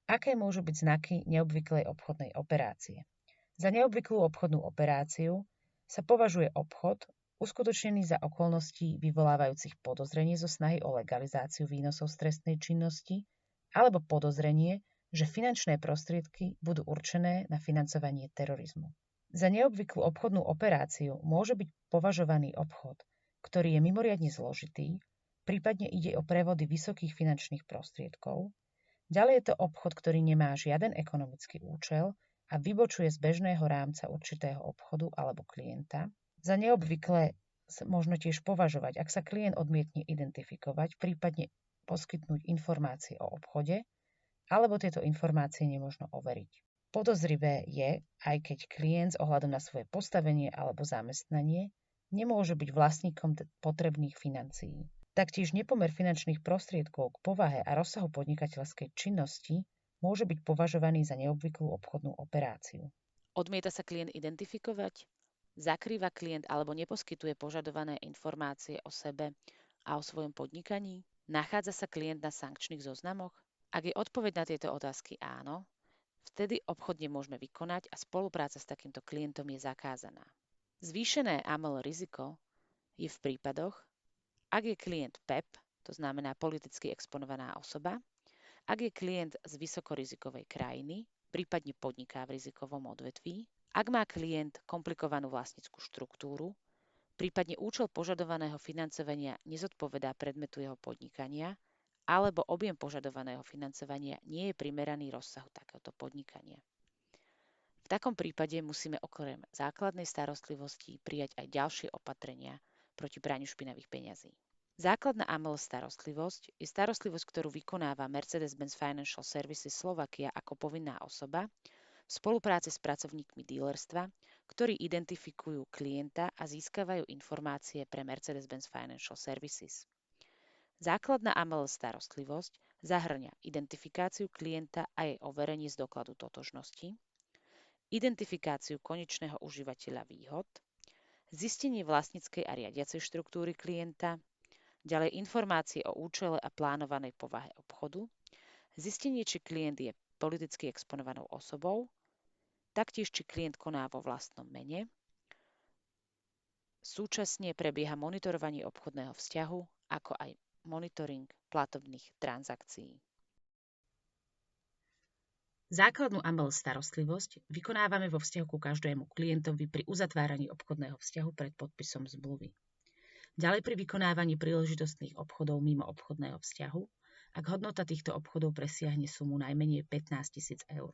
Aké môžu byť znaky neobvyklej obchodnej operácie? Za neobvyklú obchodnú operáciu sa považuje obchod uskutočnený za okolností vyvolávajúcich podozrenie zo snahy o legalizáciu výnosov z trestnej činnosti alebo podozrenie, že finančné prostriedky budú určené na financovanie terorizmu. Za neobvyklú obchodnú operáciu môže byť považovaný obchod, ktorý je mimoriadne zložitý, prípadne ide o prevody vysokých finančných prostriedkov. Ďalej je to obchod, ktorý nemá žiaden ekonomický účel a vybočuje z bežného rámca určitého obchodu alebo klienta. Za neobvyklé možno tiež považovať, ak sa klient odmietne identifikovať, prípadne poskytnúť informácie o obchode, alebo tieto informácie nemožno overiť. Podozrivé je, aj keď klient s ohľadom na svoje postavenie alebo zamestnanie nemôže byť vlastníkom potrebných financií. Taktiež nepomer finančných prostriedkov k povahe a rozsahu podnikateľskej činnosti môže byť považovaný za neobvyklú obchodnú operáciu. Odmieta sa klient identifikovať? Zakrýva klient alebo neposkytuje požadované informácie o sebe a o svojom podnikaní? Nachádza sa klient na sankčných zoznamoch? Ak je odpoveď na tieto otázky áno, vtedy obchod nemôžeme vykonať a spolupráca s takýmto klientom je zakázaná. Zvýšené AML riziko je v prípadoch, ak je klient PEP, to znamená politicky exponovaná osoba, ak je klient z vysokorizikovej krajiny, prípadne podniká v rizikovom odvetví, ak má klient komplikovanú vlastnícku štruktúru, prípadne účel požadovaného financovania nezodpovedá predmetu jeho podnikania, alebo objem požadovaného financovania nie je primeraný rozsahu takéhoto podnikania. V takom prípade musíme okrem základnej starostlivosti prijať aj ďalšie opatrenia proti praniu špinavých peňazí. Základná AML starostlivosť je starostlivosť, ktorú vykonáva Mercedes-Benz Financial Services Slovakia ako povinná osoba v spolupráci s pracovníkmi dílerstva, ktorí identifikujú klienta a získavajú informácie pre Mercedes-Benz Financial Services. Základná AML starostlivosť zahŕňa identifikáciu klienta a jej overenie z dokladu totožnosti, identifikáciu konečného užívateľa výhod, zistenie vlastníckej a riadiacej štruktúry klienta, ďalej informácie o účele a plánovanej povahe obchodu, zistenie, či klient je politicky exponovanou osobou, taktiež či klient koná vo vlastnom mene. Súčasne prebieha monitorovanie obchodného vzťahu, ako aj monitoring platobných transakcií. Základnú AML starostlivosť vykonávame vo vzťahu ku každému klientovi pri uzatváraní obchodného vzťahu pred podpisom zmluvy. Ďalej pri vykonávaní príležitostných obchodov mimo obchodného vzťahu, ak hodnota týchto obchodov presiahne sumu najmenej 15 000 eur.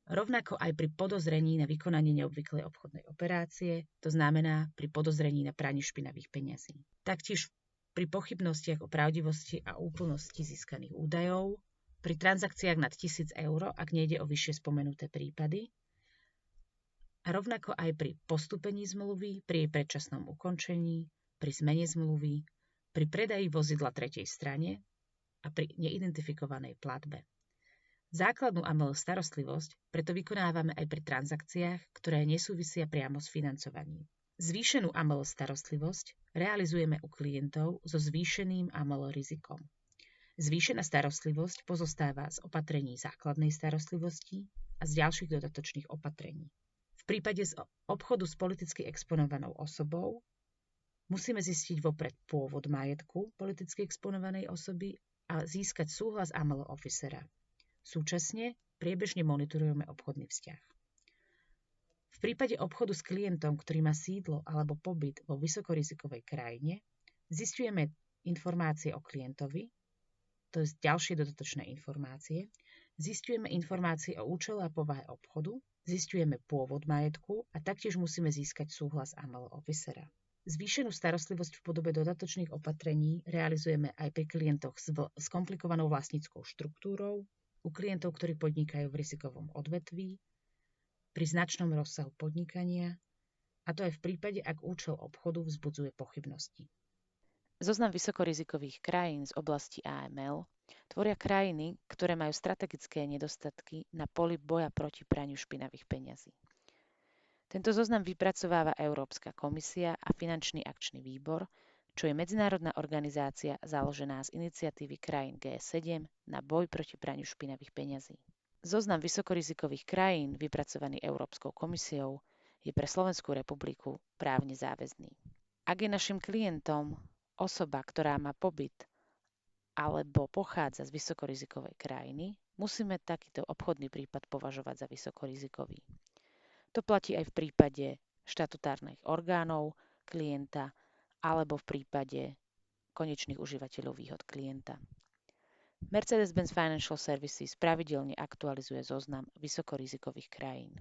Rovnako aj pri podozrení na vykonanie neobvyklej obchodnej operácie, to znamená pri podozrení na pranie špinavých peňazí. Taktiež pri pochybnostiach o pravdivosti a úplnosti získaných údajov, pri transakciách nad 1 000 eur, ak nejde o vyššie spomenuté prípady, a rovnako aj pri postúpení zmluvy, pri jej predčasnom ukončení, pri zmene zmluvy, pri predaji vozidla tretej strane a pri neidentifikovanej platbe. Základnú AML starostlivosť preto vykonávame aj pri transakciách, ktoré nesúvisia priamo s financovaním. Zvýšenú AML starostlivosť realizujeme u klientov so zvýšeným AML rizikom. Zvýšená starostlivosť pozostáva z opatrení základnej starostlivosti a z ďalších dodatočných opatrení. V prípade obchodu s politicky exponovanou osobou musíme zistiť vopred pôvod majetku politicky exponovanej osoby a získať súhlas AML officera. Súčasne priebežne monitorujeme obchodný vzťah. V prípade obchodu s klientom, ktorý má sídlo alebo pobyt vo vysokorizikovej krajine, zisťujeme informácie o klientovi, to je ďalšie dodatočné informácie, zisťujeme informácie o účele a povahe obchodu, zisťujeme pôvod majetku a taktiež musíme získať súhlas AML officera. Zvýšenú starostlivosť v podobe dodatočných opatrení realizujeme aj pri klientoch s komplikovanou vlastníckou štruktúrou, u klientov, ktorí podnikajú v rizikovom odvetví, pri značnom rozsahu podnikania, a to aj v prípade, ak účel obchodu vzbudzuje pochybnosti. Zoznam vysokorizikových krajín z oblasti AML tvoria krajiny, ktoré majú strategické nedostatky na poli boja proti praniu špinavých peňazí. Tento zoznam vypracováva Európska komisia a Finančný akčný výbor, čo je medzinárodná organizácia založená z iniciatívy krajín G7 na boj proti praniu špinavých peňazí. Zoznam vysokorizikových krajín, vypracovaný Európskou komisiou, je pre Slovenskú republiku právne záväzný. Ak je našim klientom osoba, ktorá má pobyt alebo pochádza z vysokorizikovej krajiny, musíme takýto obchodný prípad považovať za vysokorizikový. To platí aj v prípade štatutárnych orgánov klienta alebo v prípade konečných užívateľov výhod klienta. Mercedes-Benz Financial Services pravidelne aktualizuje zoznam vysokorizikových krajín.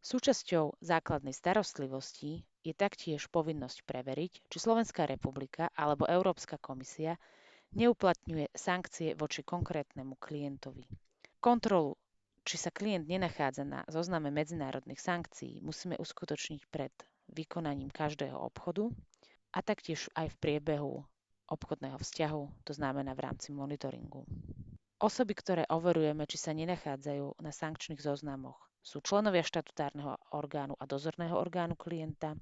Súčasťou základnej starostlivosti je taktiež povinnosť preveriť, či Slovenská republika alebo Európska komisia neuplatňuje sankcie voči konkrétnemu klientovi. Kontrolu, či sa klient nenachádza na zozname medzinárodných sankcií, musíme uskutočniť pred vykonaním každého obchodu a taktiež aj v priebehu obchodného vzťahu, to znamená v rámci monitoringu. Osoby, ktoré overujeme, či sa nenachádzajú na sankčných zoznamoch, sú členovia štatutárneho orgánu a dozorného orgánu klienta,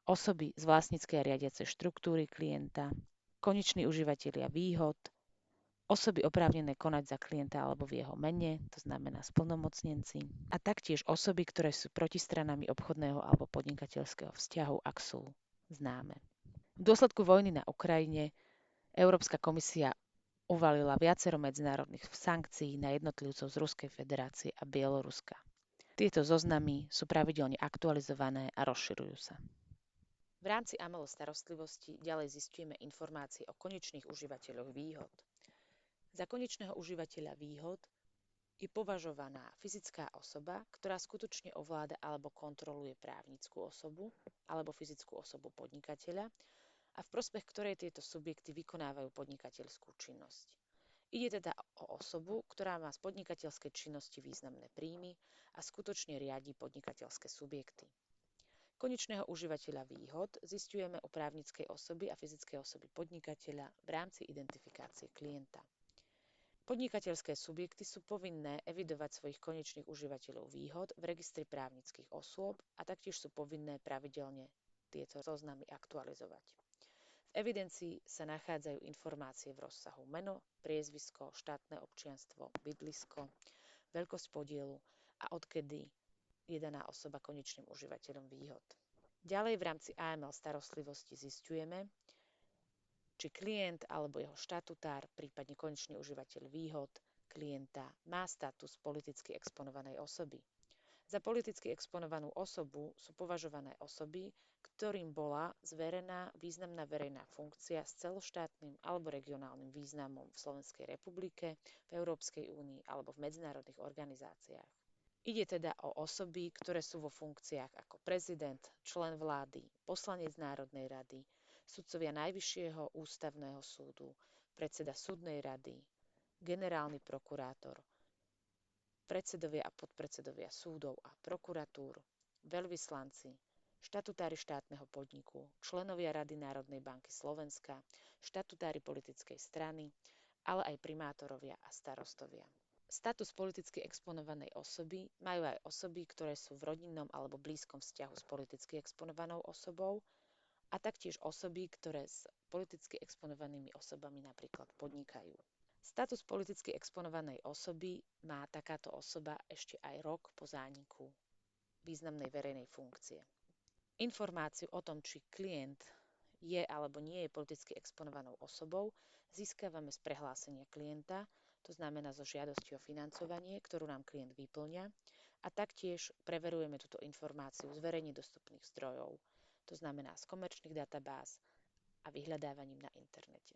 osoby z vlastníckej a riadiacej štruktúry klienta, koneční užívateľia výhod, osoby oprávnené konať za klienta alebo v jeho mene, to znamená splnomocnenci, a taktiež osoby, ktoré sú protistranami obchodného alebo podnikateľského vzťahu, ak sú známe. V dôsledku vojny na Ukrajine Európska komisia uvalila viacero medzinárodných sankcií na jednotlivcov z Ruskej federácie a Bieloruska. Tieto zoznamy sú pravidelne aktualizované a rozširujú sa. V rámci AML starostlivosti ďalej zistujeme informácie o konečných užívateľoch výhod. Za konečného užívateľa výhod je považovaná fyzická osoba, ktorá skutočne ovláda alebo kontroluje právnickú osobu alebo fyzickú osobu podnikateľa a v prospech ktorej tieto subjekty vykonávajú podnikateľskú činnosť. Ide teda o osobu, ktorá má z podnikateľskej činnosti významné príjmy a skutočne riadi podnikateľské subjekty. Konečného užívateľa výhod zisťujeme u právnickej osoby a fyzickej osoby podnikateľa v rámci identifikácie klienta. Podnikateľské subjekty sú povinné evidovať svojich konečných užívateľov výhod v registri právnických osôb a taktiež sú povinné pravidelne tieto zoznamy aktualizovať. V evidencii sa nachádzajú informácie v rozsahu meno, priezvisko, štátne občianstvo, bydlisko, veľkosť podielu a odkedy je daná osoba konečným užívateľom výhod. Ďalej v rámci AML starostlivosti zisťujeme, či klient alebo jeho štatutár, prípadne konečný užívateľ výhod klienta má status politicky exponovanej osoby. Za politicky exponovanú osobu sú považované osoby, ktorým bola zverená významná verejná funkcia s celoštátnym alebo regionálnym významom v Slovenskej republike, v Európskej únii alebo v medzinárodných organizáciách. Ide teda o osoby, ktoré sú vo funkciách ako prezident, člen vlády, poslanec Národnej rady, sudcovia Najvyššieho ústavného súdu, predseda súdnej rady, generálny prokurátor, predsedovia a podpredsedovia súdov a prokuratúr, veľvyslanci, štatutári štátneho podniku, členovia Rady Národnej banky Slovenska, štatutári politickej strany, ale aj primátorovia a starostovia. Status politicky exponovanej osoby majú aj osoby, ktoré sú v rodinnom alebo blízkom vzťahu s politicky exponovanou osobou a taktiež osoby, ktoré s politicky exponovanými osobami napríklad podnikajú. Status politicky exponovanej osoby má takáto osoba ešte aj rok po zániku významnej verejnej funkcie. Informáciu o tom, či klient je alebo nie je politicky exponovanou osobou, získavame z prehlásenia klienta, to znamená zo žiadosti o financovanie, ktorú nám klient vyplňa, a taktiež preverujeme túto informáciu z verejne dostupných zdrojov, to znamená z komerčných databáz a vyhľadávaním na internete.